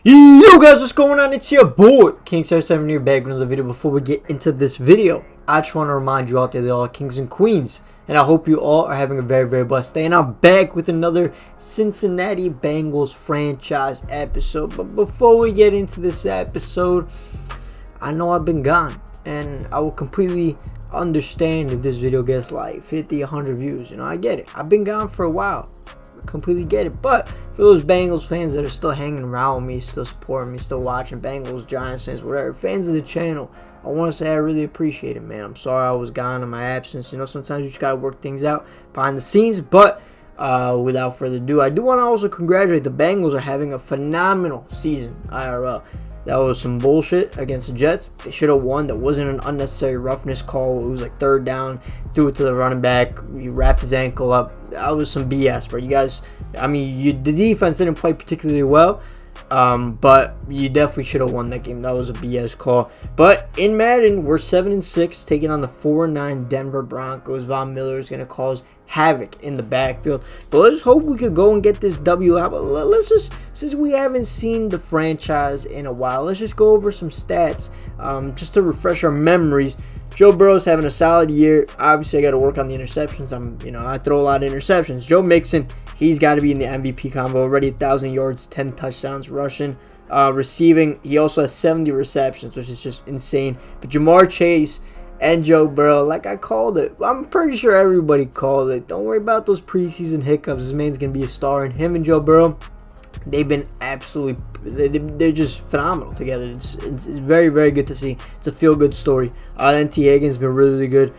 Yo guys, what's going on? It's your boy King7 here, back with another video. Before we get into this video, I just want to remind you out there that all kings and queens, and I hope you all are having a very blessed day. And I'm back with another Cincinnati Bengals franchise episode. But before we get into this episode, I know I've been gone, and I will completely understand if this video gets like 50, 100 views. You know, I get it. I've been gone for a while. Completely get it, but for those Bengals fans that are still hanging around with me, still supporting me, still watching Bengals, Giants fans, whatever, fans of the channel, I want to say I really appreciate it, man. I'm sorry I was gone in my absence. You know, sometimes you just gotta work things out behind the scenes. But without further ado, I do want to also congratulate the Bengals are having a phenomenal season IRL. That was some bullshit against the Jets. They should have won. That wasn't an unnecessary roughness call. It was like third down, threw it to the running back. He wrapped his ankle up. That was some BS, bro. You guys, I mean, the defense didn't play particularly well, but you definitely should have won that game. That was a BS call. But in Madden, we're 7-6, taking on the 4-9 Denver Broncos. Von Miller is going to cause havoc in the backfield, but let's hope we could go and get this W out. But let's just, since we haven't seen the franchise in a while, let's just go over some stats just to refresh our memories. Joe Burrow's having a solid year. Obviously, I got to work on the interceptions. I throw a lot of interceptions. Joe Mixon, he's got to be in the MVP combo. Already 1,000 yards, 10 touchdowns rushing. Receiving, he also has 70 receptions, which is just insane. But Jamar Chase and Joe Burrow, like I called it. I'm pretty sure everybody called it. Don't worry about those preseason hiccups. This man's going to be a star. And him and Joe Burrow, they've been absolutely, they're just phenomenal together. It's very good to see. It's a feel-good story. Then T. Higgins has been really good.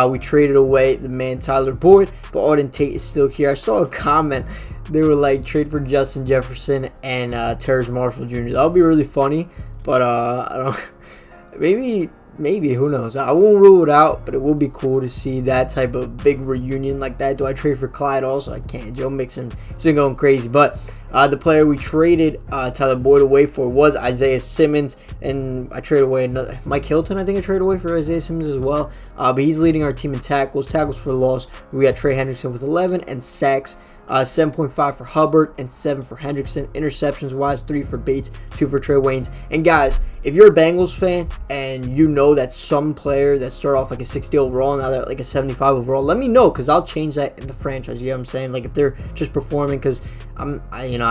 We traded away the man Tyler Boyd, but Auden Tate is still here. I saw a comment. They were like, trade for Justin Jefferson and Terrace Marshall Jr. That'll be really funny, but I don't. Maybe, who knows? I won't rule it out, but it will be cool to see that type of big reunion like that. Do I trade for Clyde also? I can't. Joe Mixon, he's been going crazy. But the player we traded Tyler Boyd away for was Isaiah Simmons, and I traded away another Mike Hilton. I think I traded away for Isaiah Simmons as well. But he's leading our team in tackles for loss. We got Trey Hendrickson with 11 and sacks. 7.5 for Hubbard and 7 for Hendrickson. Interceptions wise, 3 for Bates, 2 for Trey Waynes. And guys, if you're a Bengals fan and you know that some player that started off like a 60 overall, now they're like a 75 overall, let me know, because I'll change that in the franchise. You know what I'm saying? Like if they're just performing, because I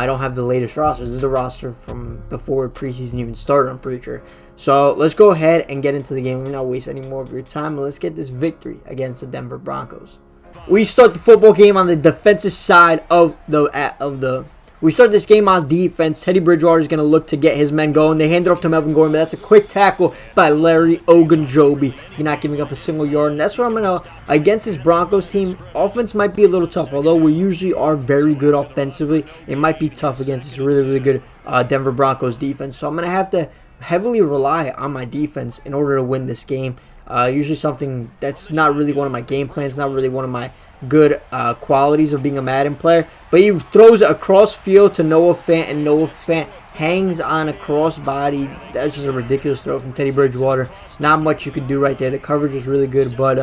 don't have the latest roster. This is the roster from before preseason even started, I'm pretty sure. So let's go ahead and get into the game. We're not waste any more of your time. Let's get this victory against the Denver Broncos. We start the football game on the defensive side of the. We start this game on defense. Teddy Bridgewater is going to look to get his men going. They hand it off to Melvin Gordon, but that's a quick tackle by Larry Ogunjobi. You're not giving up a single yard, and that's what I'm going to. Against this Broncos team, offense might be a little tough. Although we usually are very good offensively, it might be tough against this really good Denver Broncos defense. So I'm going to have to heavily rely on my defense in order to win this game. Usually something that's not really one of my game plans, not really one of my good qualities of being a Madden player. But he throws it across field to Noah Fant, and Noah Fant hangs on a crossbody. That's just a ridiculous throw from Teddy Bridgewater. Not much you could do right there. The coverage was really good, but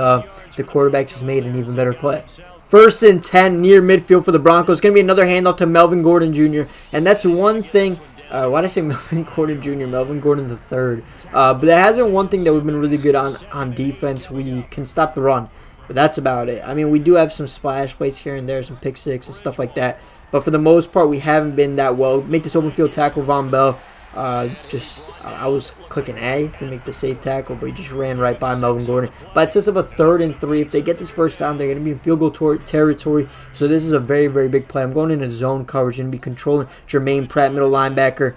the quarterback just made an even better play. 1st and 10 near midfield for the Broncos. It's going to be another handoff to Melvin Gordon Jr. And that's one thing. Why did I say Melvin Gordon Jr.? Melvin Gordon III. But that has been one thing that we've been really good on defense. We can stop the run, but that's about it. I mean, we do have some splash plays here and there, some pick six and stuff like that. But for the most part, we haven't been that well. Make this open field tackle, Von Bell. I was clicking A to make the safe tackle, but he just ran right by Melvin Gordon. But it sets up a 3rd and 3. If they get this first down, they're going to be in field goal territory. So this is a very big play. I'm going into zone coverage and be controlling Jermaine Pratt, middle linebacker.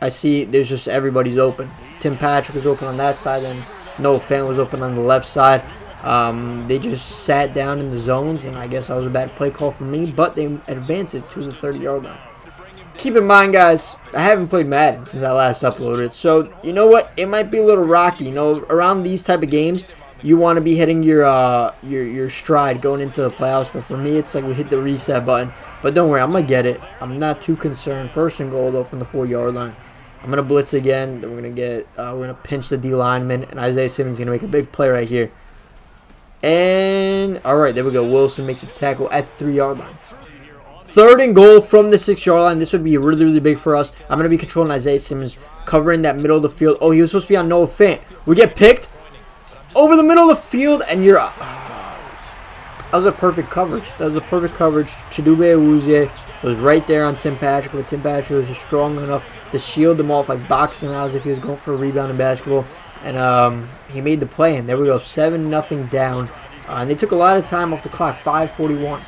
I see there's just everybody's open. Tim Patrick was open on that side, and Noah Fant was open on the left side. They just sat down in the zones, and I guess that was a bad play call for me, but they advanced it to the 30-yard line. Keep in mind, guys, I haven't played Madden since I last uploaded, so you know what? It might be a little rocky. You know, around these type of games, you want to be hitting your stride going into the playoffs. But for me, it's like we hit the reset button. But don't worry, I'm gonna get it. I'm not too concerned. 1st and goal though from the 4-yard line. I'm gonna blitz again. Then we're gonna pinch the D lineman, and Isaiah Simmons is gonna make a big play right here. And all right, there we go. Wilson makes a tackle at the 3-yard line. 3rd and goal from the 6-yard line. This would be really, really big for us. I'm going to be controlling Isaiah Simmons, covering that middle of the field. Oh, he was supposed to be on Noah Fant. We get picked over the middle of the field, and you're... that was a perfect coverage. That was a perfect coverage. Chidobe Awuzie was right there on Tim Patrick, but Tim Patrick was just strong enough to shield him off, like boxing out as if he was going for a rebound in basketball. And he made the play, and there we go, 7-0 down. And they took a lot of time off the clock, 5:41.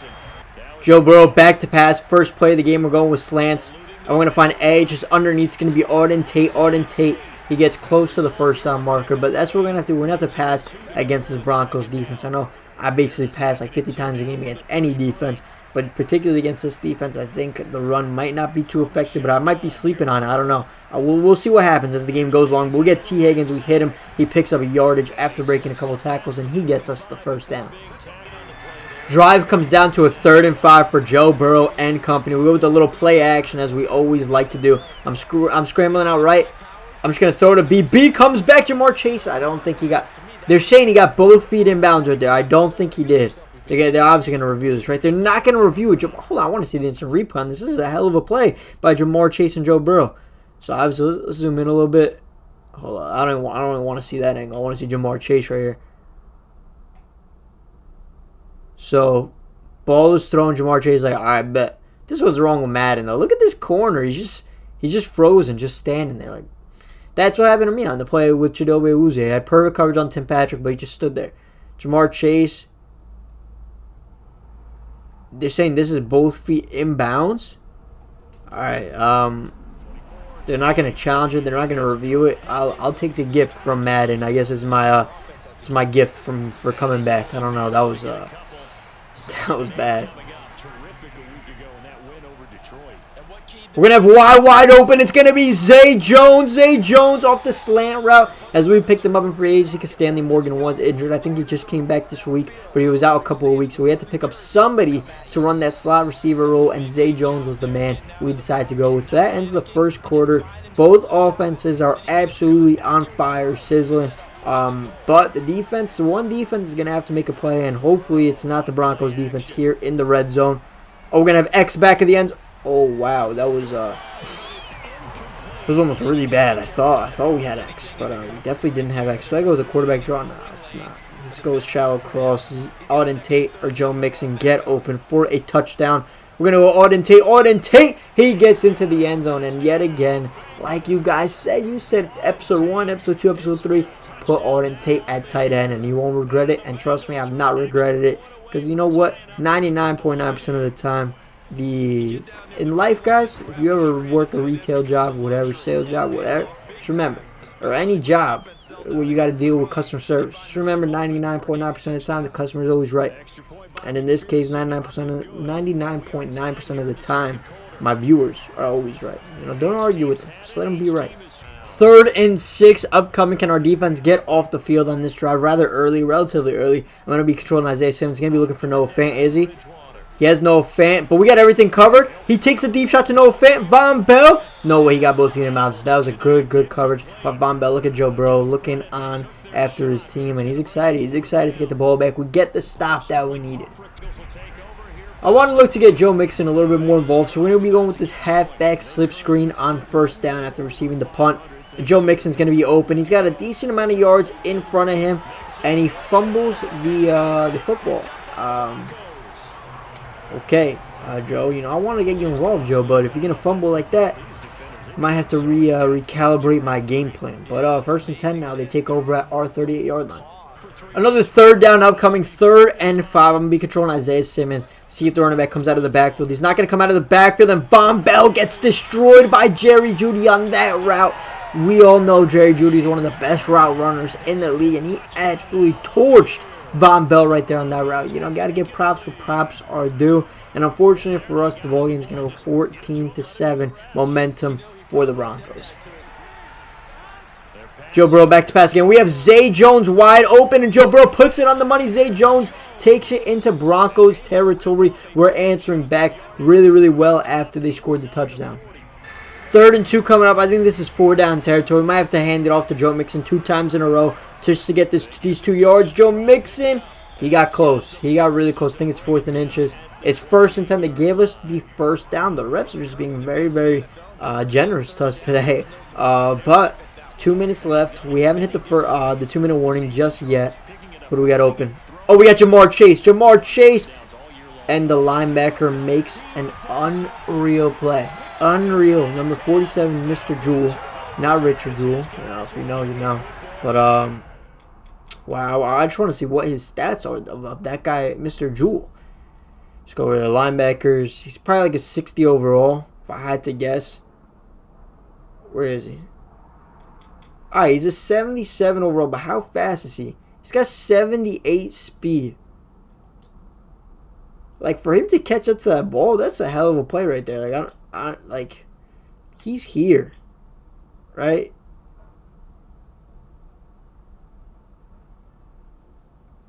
Joe Burrow back to pass. First play of the game, we're going with slants. And we're going to find A, just underneath. It's going to be Auden Tate. Auden Tate, he gets close to the first down marker, but that's what we're going to have to do. We're going to have to pass against this Broncos defense. I know I basically pass like 50 times a game against any defense, but particularly against this defense, I think the run might not be too effective, but I might be sleeping on it. I don't know. We'll see what happens as the game goes along. But we'll get T. Higgins. We hit him. He picks up a yardage after breaking a couple of tackles, and he gets us the first down. Drive comes down to a 3rd and 5 for Joe Burrow and company. We go with a little play action as we always like to do. I'm scrambling out right. I'm just going to throw it to B. B comes back. Jamar Chase. I don't think he got... They're saying he got both feet in bounds right there. I don't think he did. They're obviously going to review this, right? They're not going to review it. Hold on. I want to see the instant replay on this. This is a hell of a play by Jamar Chase and Joe Burrow. So obviously, let's zoom in a little bit. Hold on. I don't even want to see that angle. I want to see Jamar Chase right here. So, ball is thrown. Jamar Chase is like, all right, bet. This was wrong with Madden, though. Look at this corner. He's just frozen, just standing there. Like, that's what happened to me on the play with Chidobe Awuzie. He had perfect coverage on Tim Patrick, but he just stood there. Jamar Chase. They're saying this is both feet inbounds. All right. They're not going to challenge it. They're not going to review it. I'll take the gift from Madden. I guess it's my gift for coming back. I don't know. That was bad. We're going to have wide open. It's going to be Zay Jones. Zay Jones off the slant route as we picked him up in free agency because Stanley Morgan was injured. I think he just came back this week, but he was out a couple of weeks. So we had to pick up somebody to run that slot receiver role, and Zay Jones was the man we decided to go with. But that ends the first quarter. Both offenses are absolutely on fire, sizzling. But the defense, one defense is going to have to make a play, and hopefully it's not the Broncos defense here in the red zone. Oh, we're going to have X back at the end. Oh, wow. That was it was almost really bad. I thought we had X, but we definitely didn't have X. So I go with the quarterback draw. No, it's not. This goes shallow cross. Auden Tate or Joe Mixon get open for a touchdown. We're going to go Auden Tate. Auden Tate, he gets into the end zone. And yet again, like you guys said, you said episode 1, episode 2, episode 3, put Auden Tate at tight end and you won't regret it. And trust me, I've not regretted it. Because you know what? 99.9% of the time, in life, guys, if you ever work a retail job, whatever, sales job, whatever, just remember, or any job where you got to deal with customer service, just remember 99.9% of the time, the customer is always right. And in this case, 99.9% of the time, my viewers are always right. You know, don't argue with them. Just let them be right. 3rd and 6 upcoming. Can our defense get off the field on this drive rather early, relatively early? I'm going to be controlling Isaiah Simmons. He's going to be looking for Noah Fant, is he? He has Noah Fant, but we got everything covered. He takes a deep shot to Noah Fant. Von Bell. No way, he got both feet in bounds. That was a good coverage by Von Bell. Look at Joe Burrow looking on after his team, and he's excited. He's excited to get the ball back. We get the stop that we needed. I want to look to get Joe Mixon a little bit more involved, so we're going to be going with this halfback slip screen on first down after receiving the punt. And Joe Mixon's going to be open. He's got a decent amount of yards in front of him, and he fumbles the football. Okay, Joe, you know, I want to get you involved, Joe, but if you're going to fumble like that, I might have to recalibrate my game plan. But 1st and 10 now, they take over at our 38-yard line. Another 3rd down upcoming, 3rd and 5. I'm going to be controlling Isaiah Simmons. See if the running back comes out of the backfield. He's not going to come out of the backfield, and Von Bell gets destroyed by Jerry Jeudy on that route. We all know Jerry Jeudy is one of the best route runners in the league, and he absolutely torched Von Bell right there on that route. You know, got to give props where props are due. And unfortunately for us, the ball game is going to go 14-7. Momentum for the Broncos. Joe Burrow back to pass again. We have Zay Jones wide open, and Joe Burrow puts it on the money. Zay Jones takes it into Broncos territory. We're answering back really well after they scored the touchdown. 3rd and 2 coming up. I think this is 4 down territory. We might have to hand it off to Joe Mixon 2 times in a row just to get these 2 yards. Joe Mixon, he got close. He got really close. I think it's 4th and inches. It's 1st and 10. They gave us the first down. The refs are just being very, very generous to us today. But 2 minutes left. We haven't hit the 2-minute warning just yet. What do we got open? Oh, we got Jamar Chase. Jamar Chase. And the linebacker makes an unreal play. Unreal. Number 47, Mr. Jewell. Not Richard Jewell. If you know, you know. But, wow. I just want to see what his stats are of that guy, Mr. Jewell. Let's go over the linebackers. He's probably like a 60 overall, if I had to guess. Where is he? Alright, he's a 77 overall, but how fast is he? He's got 78 speed. Like, for him to catch up to that ball, that's a hell of a play right there. Like, he's here, right?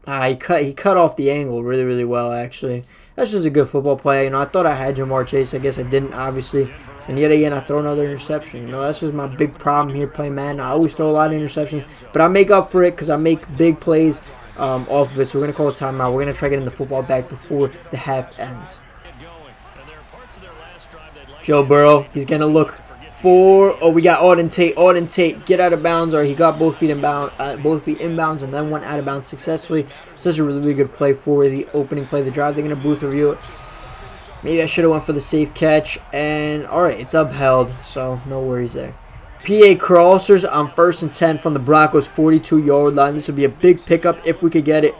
He cut off the angle really, really well, actually. That's just a good football play. I thought I had Jamar Chase. I guess I didn't, obviously. And yet again, I throw another interception. That's just my big problem here playing Madden. I always throw a lot of interceptions, but I make up for it because I make big plays off of it. So we're going to call a timeout. We're going to try getting the football back before the half ends. Joe Burrow, he's going to look for... Oh, we got Auden Tate. Auden Tate, get out of bounds. Or he got both feet inbounds and then went out of bounds successfully. So that's a really, really good play for the opening play of the drive. They're going to booth review it. Maybe I should have went for the safe catch. And, alright, it's upheld. So, no worries there. PA crossers on 1st and 10 from the Broncos 42-yard line. This would be a big pickup if we could get it.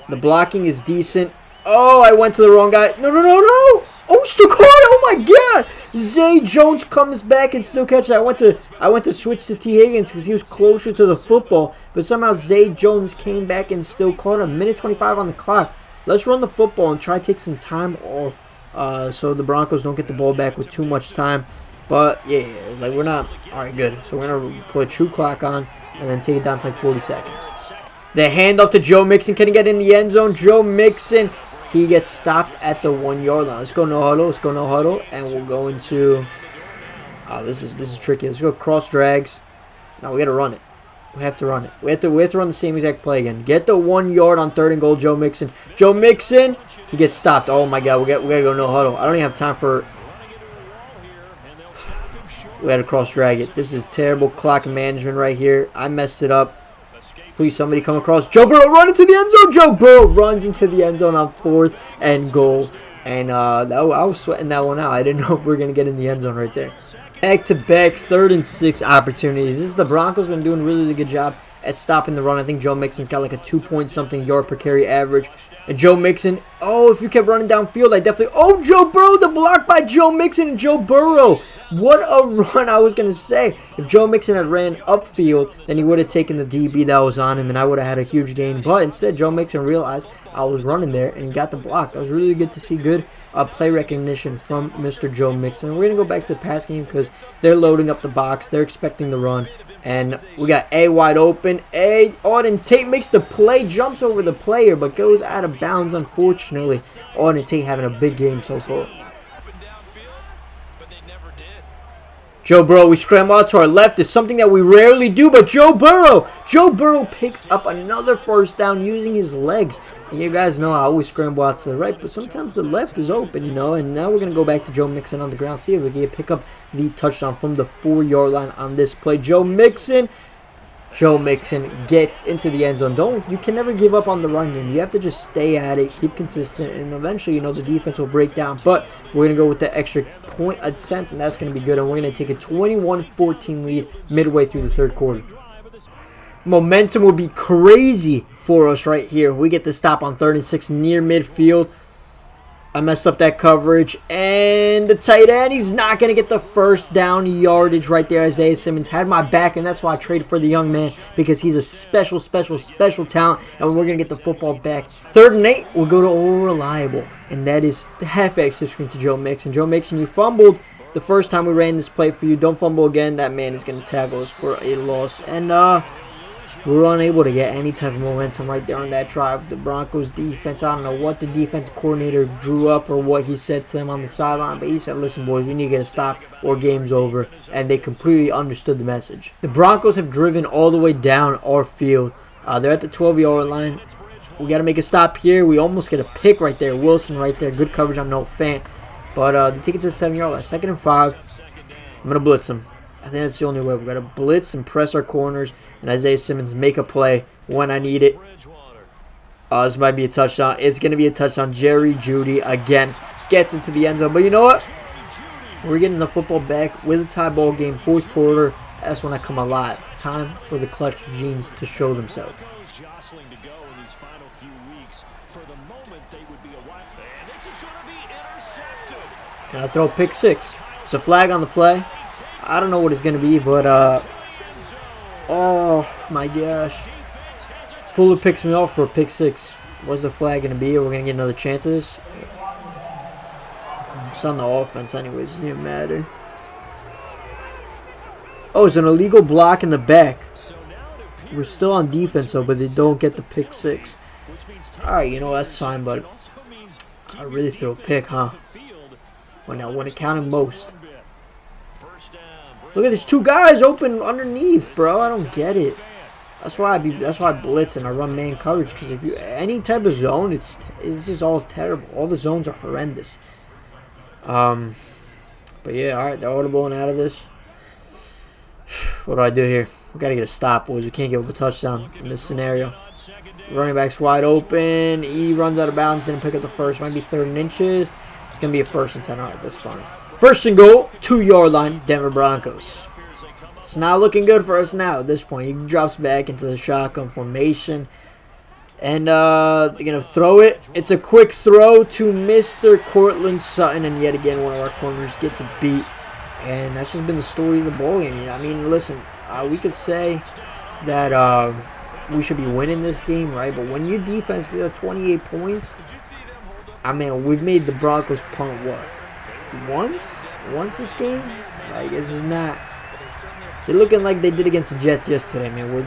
The blocking is decent. Oh, I went to the wrong guy. No. Oh, still caught it. Oh, my God. Zay Jones comes back and still catches it. I went to switch to T. Higgins because he was closer to the football. But somehow Zay Jones came back and still caught him. Minute 25 on the clock. Let's run the football and try to take some time off so the Broncos don't get the ball back with too much time. But, yeah, like we're not... All right, good. So we're going to put a true clock on and then take it down to like 40 seconds. The handoff to Joe Mixon. Can he get in the end zone? Joe Mixon, he gets stopped at the 1-yard line. Let's go no huddle. Let's go no huddle. And we'll go into... Oh, this is tricky. Let's go cross drags. Now we got to run it. We have to run it. We have to run the same exact play again. Get the 1 yard on 3rd and goal, Joe Mixon. Joe Mixon, he gets stopped. Oh my God, we got to go no huddle. I don't even have time for. We got to cross drag it. This is terrible clock management right here. I messed it up. Please, somebody come across. Joe Burrow, run into the end zone. Joe Burrow runs into the end zone on 4th and goal. And I was sweating that one out. I didn't know if we were going to get in the end zone right there. Back-to-back 3rd and 6 opportunities. This is the Broncos been doing a really, really good job at stopping the run. I think Joe Mixon's got like a 2-point-something yard per carry average. And Joe Mixon, oh, if you kept running downfield, I definitely... Oh, Joe Burrow, the block by Joe Mixon and Joe Burrow. What a run, I was going to say. If Joe Mixon had ran upfield, then he would have taken the DB that was on him, and I would have had a huge gain. But instead, Joe Mixon realized I was running there, and he got the block. That was really good to see. Good play recognition from Mr. Joe Mixon. We're going to go back to the pass game because they're loading up the box. They're expecting the run. And we got A wide open. A, Auden Tate makes the play, jumps over the player, but goes out of bounds, unfortunately. Auden Tate having a big game so far. Joe Burrow, we scramble out to our left. It's something that we rarely do, but Joe Burrow picks up another 1st down using his legs. And you guys know I always scramble out to the right, but sometimes the left is open, you know. And now we're going to go back to Joe Mixon on the ground, see if we can pick up the touchdown from the 4-yard line on this play. Joe Mixon gets into the end zone. You can never give up on the run game. You have to just stay at it, keep consistent, and eventually, you know, the defense will break down. But we're going to go with the extra point attempt, and that's going to be good. And we're going to take a 21-14 lead midway through the 3rd quarter. Momentum would be crazy for us right here. We get the stop on 3rd and 6 near midfield. I messed up that coverage. And the tight end, he's not going to get the 1st down yardage right there. Isaiah Simmons had my back, and that's why I traded for the young man, because he's a special talent, and we're going to get the football back. 3rd and 8, we'll go to All Reliable, and that is the halfback slip screen to Joe Mixon. Joe Mixon, you fumbled the first time we ran this play for you. Don't fumble again. That man is going to tackle us for a loss. And we were unable to get any type of momentum right there on that drive. The Broncos defense, I don't know what the defense coordinator drew up or what he said to them on the sideline, but he said, listen, boys, we need to get a stop or game's over. And they completely understood the message. The Broncos have driven all the way down our field. They're at the 12-yard line. We got to make a stop here. We almost get a pick right there. Wilson right there. Good coverage on no Fant. But they take it to the 7-yard line. 2nd and 5. I'm going to blitz them. I think that's the only way. We got to blitz and press our corners. And Isaiah Simmons make a play when I need it. This might be a touchdown. It's going to be a touchdown. Jerry Jeudy again gets into the end zone. But you know what? We're getting the football back with a tie ball game. 4th quarter. That's when I come alive. Time for the clutch genes to show themselves. And I throw pick 6. It's a flag on the play. I don't know what it's going to be, but, oh my gosh. Fuller picks me off for a pick 6. What's the flag going to be? We're going to get another chance of this. It's on the offense anyways. It doesn't even matter. Oh, it's an illegal block in the back. We're still on defense, though, but they don't get the pick 6. Alright, you know, that's fine, but I really throw a pick, huh? When it counted most. Look at these 2 guys open underneath, bro. I don't get it. That's why I blitz and I run man coverage, because if you any type of zone, it's just all terrible. All the zones are horrendous. But yeah, all right, they're audibling out of this. What do I do here? We gotta get a stop, boys. We can't give up a touchdown in this scenario. Running back's wide open. He runs out of bounds. Didn't pick up the first. Might be 3rd and inches. It's going to be a 1st and 10. All right, that's fine. 1st and goal, 2-yard line, Denver Broncos. It's not looking good for us now at this point. He drops back into the shotgun formation. And they're going to throw it. It's a quick throw to Mr. Cortland Sutton. And yet again, one of our corners gets a beat. And that's just been the story of the ball game. You know, I mean, listen, we could say that we should be winning this game, right? But when your defense gets 28 points, I mean, we've made the Broncos punt what? Once this game? Like, this is not. They're looking like they did against the Jets yesterday, man. We're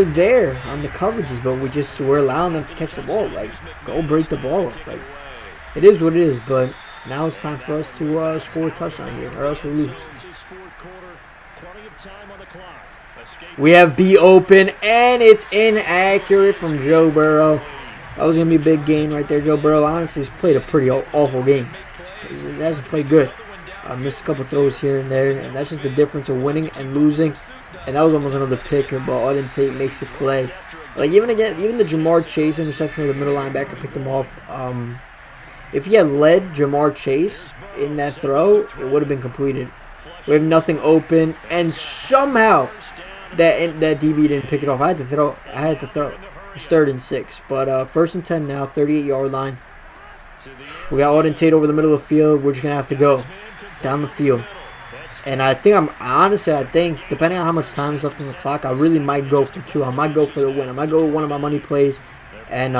there on the coverages, but we're allowing them to catch the ball. Like, go break the ball up. Like, it is what it is, but now it's time for us to score a touchdown here, or else we lose. We have B open, and it's inaccurate from Joe Burrow. That was going to be a big gain right there. Joe Burrow, honestly, has played a pretty awful game. He hasn't played good. Missed a couple throws here and there, and that's just the difference of winning and losing. And that was almost another pick, but Auden Tate makes the play. Like, even the Jamar Chase interception where the middle linebacker picked him off, if he had led Jamar Chase in that throw, it would have been completed. We have nothing open, and somehow that DB didn't pick it off. I had to throw. It's 3rd and 6, but 1st and 10 now, 38-yard line. We got Auden Tate over the middle of the field. We're just gonna have to go down the field, and I think depending on how much time is left on the clock, I really might go for 2. I might go for the win. I might go with one of my money plays, and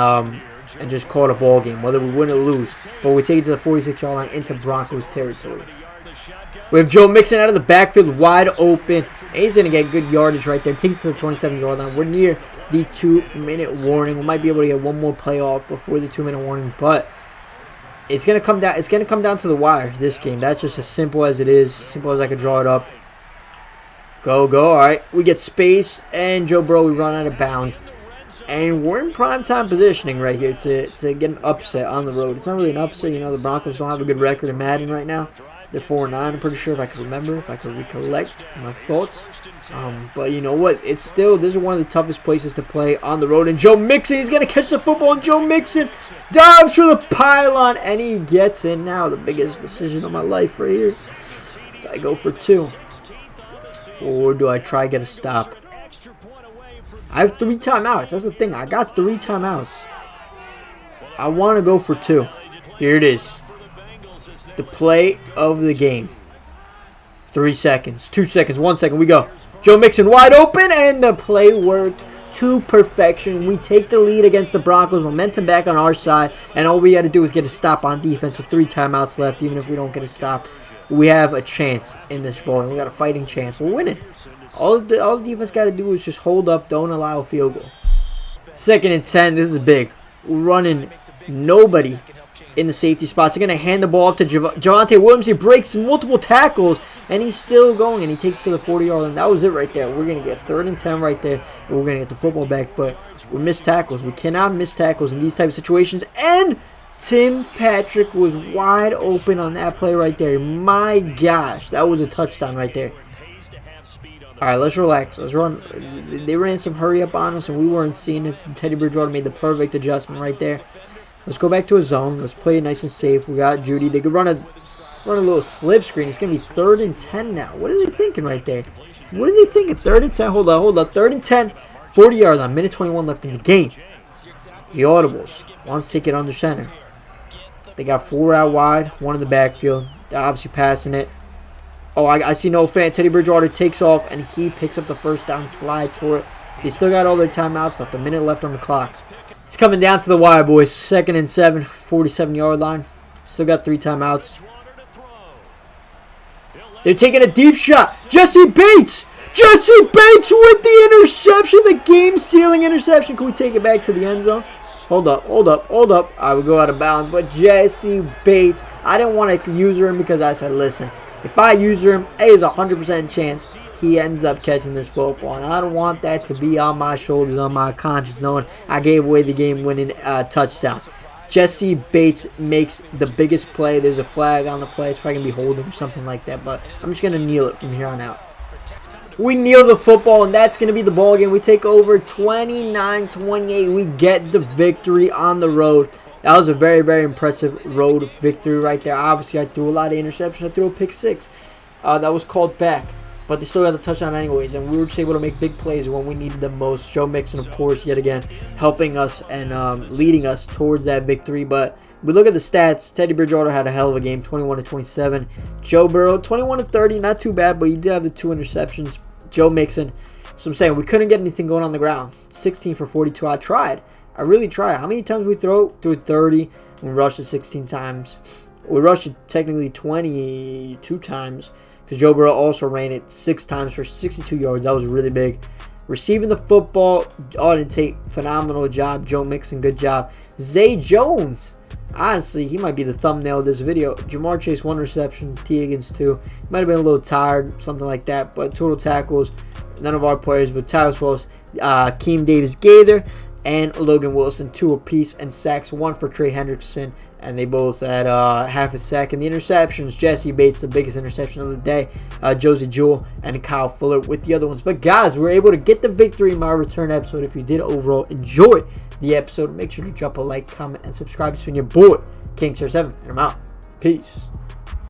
just call it a ball game, whether we win or lose. But we take it to the 46-yard line into Broncos territory. We have Joe Mixon out of the backfield, wide open. And he's going to get good yardage right there. Takes it to the 27-yard line. We're near the 2-minute warning. We might be able to get one more play off before the 2-minute warning, but it's going to come down. It's going to come down to the wire this game. That's just as simple as it is. Simple as I could draw it up. Go. All right. We get space, and Joe Burrow, we run out of bounds. And we're in primetime positioning right here to get an upset on the road. It's not really an upset. You know, the Broncos don't have a good record in Madden right now. They're 4-9, I'm pretty sure, if I can remember, if I can recollect my thoughts. But you know what? It's still, this is one of the toughest places to play on the road. And Joe Mixon, he's going to catch the football, and Joe Mixon dives through the pylon, and he gets in now. The biggest decision of my life right here. Do I go for 2? Or do I try to get a stop? I have 3 timeouts. That's the thing. I got 3 timeouts. I want to go for 2. Here it is. The play of the game. 3 seconds. 2 seconds. 1 second. We go. Joe Mixon wide open, and the play worked to perfection. We take the lead against the Broncos. Momentum back on our side, and all we got to do is get a stop on defense with 3 timeouts left. Even if we don't get a stop, we have a chance in this ball, and we got a fighting chance. We're winning. All the defense got to do is just hold up. Don't allow a field goal. 2nd and 10. This is big. We're running nobody in the safety spots. They're going to hand the ball off to Javonte Williams. He breaks multiple tackles, and he's still going, and he takes to the 40-yard line. That was it right there. We're going to get 3rd and 10 right there, and we're going to get the football back, but we missed tackles. We cannot miss tackles in these type of situations, and Tim Patrick was wide open on that play right there. My gosh, that was a touchdown right there. All right, let's relax. Let's run. They ran some hurry up on us, and we weren't seeing it. Teddy Bridgewater made the perfect adjustment right there. Let's go back to a zone. Let's play it nice and safe. We got Judy. They could run a little slip screen. It's going to be 3rd and 10 now. What are they thinking right there? What are they thinking? 3rd and 10. Hold on. 3rd and 10. 40-yard line. Minute 21 left in the game. The Audibles wants to take it under center. They got 4 out wide, 1 in the backfield. They're obviously passing it. Oh, I see no fan. Teddy Bridgewater takes off, and he picks up the 1st down, slides for it. They still got all their timeouts left. A minute left on the clock. It's coming down to the wire, boys. 2nd and 7, 47-yard line. Still got 3 timeouts. They're taking a deep shot. Jesse Bates! Jesse Bates with the interception! The game-stealing interception. Can we take it back to the end zone? Hold up. I would go out of bounds, but Jesse Bates, I didn't want to user him because I said, listen, if I user him, there's a 100% chance he ends up catching this football, and I don't want that to be on my shoulders, on my conscience, knowing I gave away the game-winning touchdown. Jesse Bates makes the biggest play. There's a flag on the play. It's probably going to be holding or something like that, but I'm just going to kneel it from here on out. We kneel the football, and that's going to be the ball game. We take over 29-28. We get the victory on the road. That was a very, very impressive road victory right there. Obviously, I threw a lot of interceptions. I threw a pick 6. That was called back. But they still got the touchdown anyways, and we were just able to make big plays when we needed them most. Joe Mixon, of course, yet again, helping us and leading us towards that victory. But we look at the stats. Teddy Bridgewater had a hell of a game, 21-27. Joe Burrow, 21-30, not too bad, but he did have the 2 interceptions. Joe Mixon. So I'm saying we couldn't get anything going on the ground. 16 for 42. I tried. I really tried. How many times we threw? Threw 30. We rushed it 16 times. We rushed it technically 22 times. Because Joe Burrow also ran it 6 times for 62 yards. That was really big. Receiving the football, Auden Tate, phenomenal job. Joe Mixon, good job. Zay Jones, honestly, he might be the thumbnail of this video. Jamar Chase, 1 reception. T. Higgins, 2. He might have been a little tired, something like that. But total tackles, none of our players, but Tyler Swallows, Keem Davis-Gaither, and Logan Wilson, 2 apiece, and sacks, 1 for Trey Hendrickson, and they both had half a sack. And the interceptions, Jesse Bates, the biggest interception of the day, Josie Jewell, and Kyle Fuller with the other ones. But guys, we were able to get the victory in my return episode. If you did overall enjoy the episode, make sure to drop a like, comment, and subscribe. It's been your boy, King7, and I'm out. Peace.